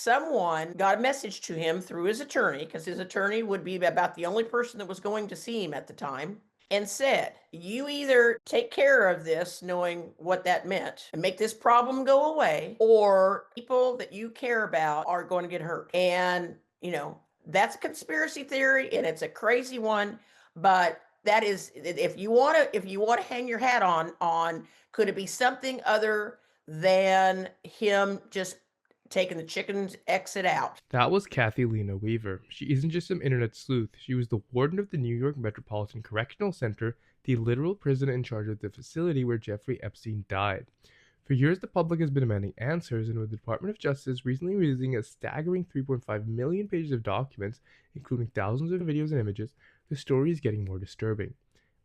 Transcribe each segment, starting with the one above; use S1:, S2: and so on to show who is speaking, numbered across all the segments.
S1: someone got a message to him through his attorney, because his attorney would be about the only person that was going to see him at the time, and said, "You either take care of this, knowing what that meant, and make this problem go away, or people that you care about are going to get hurt." And, that's a conspiracy theory and it's a crazy one, but that is if you want to hang your hat on could it be something other than him just taking the chicken's exit out?
S2: That was Kathy Lina Weaver. She isn't just some internet sleuth. She was the warden of the New York Metropolitan Correctional Center, the literal prison in charge of the facility where Jeffrey Epstein died. For years, the public has been demanding answers, and with the Department of Justice recently releasing a staggering 3.5 million pages of documents, including thousands of videos and images, the story is getting more disturbing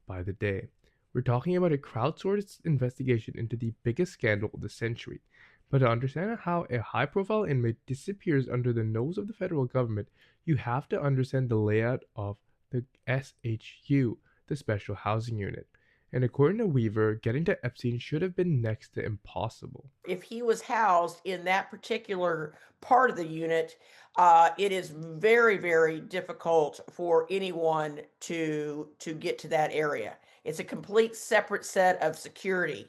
S2: by the day. We're talking about a crowdsourced investigation into the biggest scandal of the century. But to understand how a high profile inmate disappears under the nose of the federal government, you have to understand the layout of the SHU, the Special Housing Unit. And according to Weaver, getting to Epstein should have been next to impossible.
S1: If he was housed in that particular part of the unit, it is very, very difficult for anyone to get to that area. It's a complete separate set of security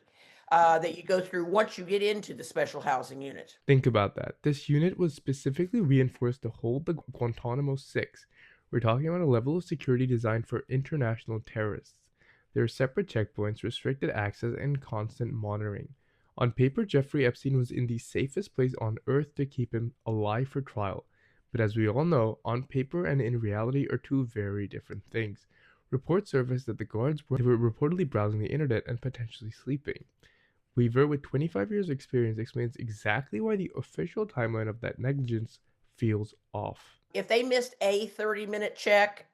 S1: that you go through once you get into the special housing unit.
S2: Think about that. This unit was specifically reinforced to hold the Guantanamo 6. We're talking about a level of security designed for international terrorists. There are separate checkpoints, restricted access, and constant monitoring. On paper, Jeffrey Epstein was in the safest place on earth to keep him alive for trial. But as we all know, on paper and in reality are two very different things. Reports surfaced that the guards were reportedly browsing the internet and potentially sleeping. Weaver, with 25 years of experience, explains exactly why the official timeline of that negligence feels off.
S1: If they missed a 30-minute check,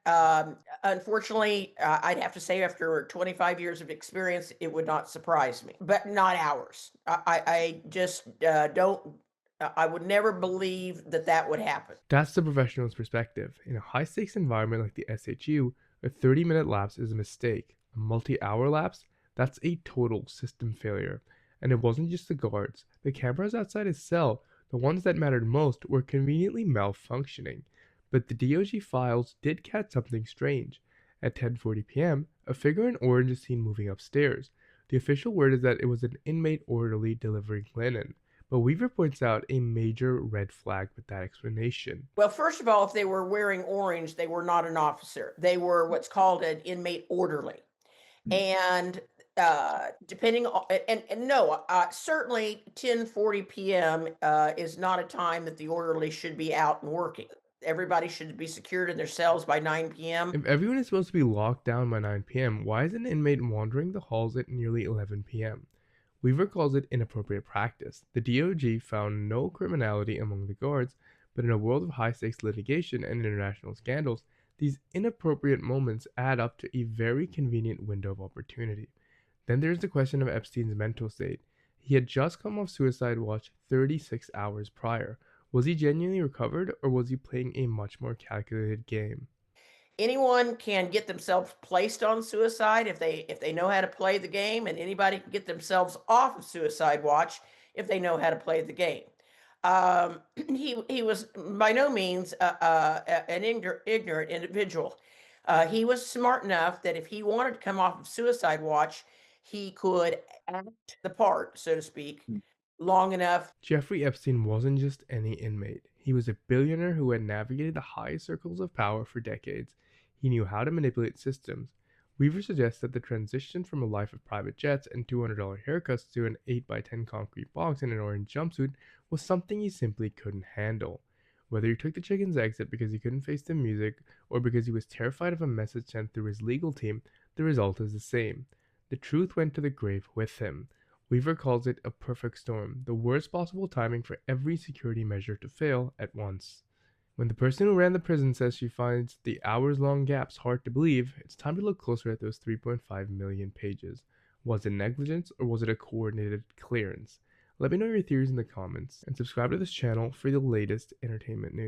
S1: unfortunately, I'd have to say after 25 years of experience, it would not surprise me, but not hours. I just don't, I would never believe that that would happen.
S2: That's the professional's perspective. In a high stakes environment like the SHU, a 30-minute lapse is a mistake. A multi hour lapse, that's a total system failure. And it wasn't just the guards. The cameras outside his cell, the ones that mattered most, were conveniently malfunctioning. But the DOJ files did catch something strange. At 10:40 p.m., a figure in orange is seen moving upstairs. The official word is that it was an inmate orderly delivering linen. But Weaver points out a major red flag with that explanation.
S1: Well, first of all, if they were wearing orange, they were not an officer. They were what's called an inmate orderly. And depending on, and no, certainly 10:40 p.m. Is not a time that the orderly should be out and working. Everybody should be secured in their cells by 9 p.m.
S2: If everyone is supposed to be locked down by 9 p.m., why is an inmate wandering the halls at nearly 11 p.m.? Weaver calls it inappropriate practice. The DOJ found no criminality among the guards, but in a world of high stakes litigation and international scandals, these inappropriate moments add up to a very convenient window of opportunity. Then there's the question of Epstein's mental state. He had just come off suicide watch 36 hours prior. Was he genuinely recovered, or was he playing a much more calculated game?
S1: Anyone can get themselves placed on suicide if they know how to play the game, and anybody can get themselves off of suicide watch if they know how to play the game. He was by no means an ignorant individual. He was smart enough that if he wanted to come off of suicide watch, he could act the part, so to speak, long enough.
S2: Jeffrey Epstein wasn't just any inmate. He was a billionaire who had navigated the highest circles of power for decades. He knew how to manipulate systems. Weaver suggests that the transition from a life of private jets and $200 haircuts to an 8x10 concrete box in an orange jumpsuit was something he simply couldn't handle. Whether he took the chicken's exit because he couldn't face the music or because he was terrified of a message sent through his legal team, the result is the same. The truth went to the grave with him. Weaver calls it a perfect storm, the worst possible timing for every security measure to fail at once. When the person who ran the prison says she finds the hours-long gaps hard to believe, it's time to look closer at those 3.5 million pages. Was it negligence, or was it a coordinated clearance? Let me know your theories in the comments, and subscribe to this channel for the latest entertainment news.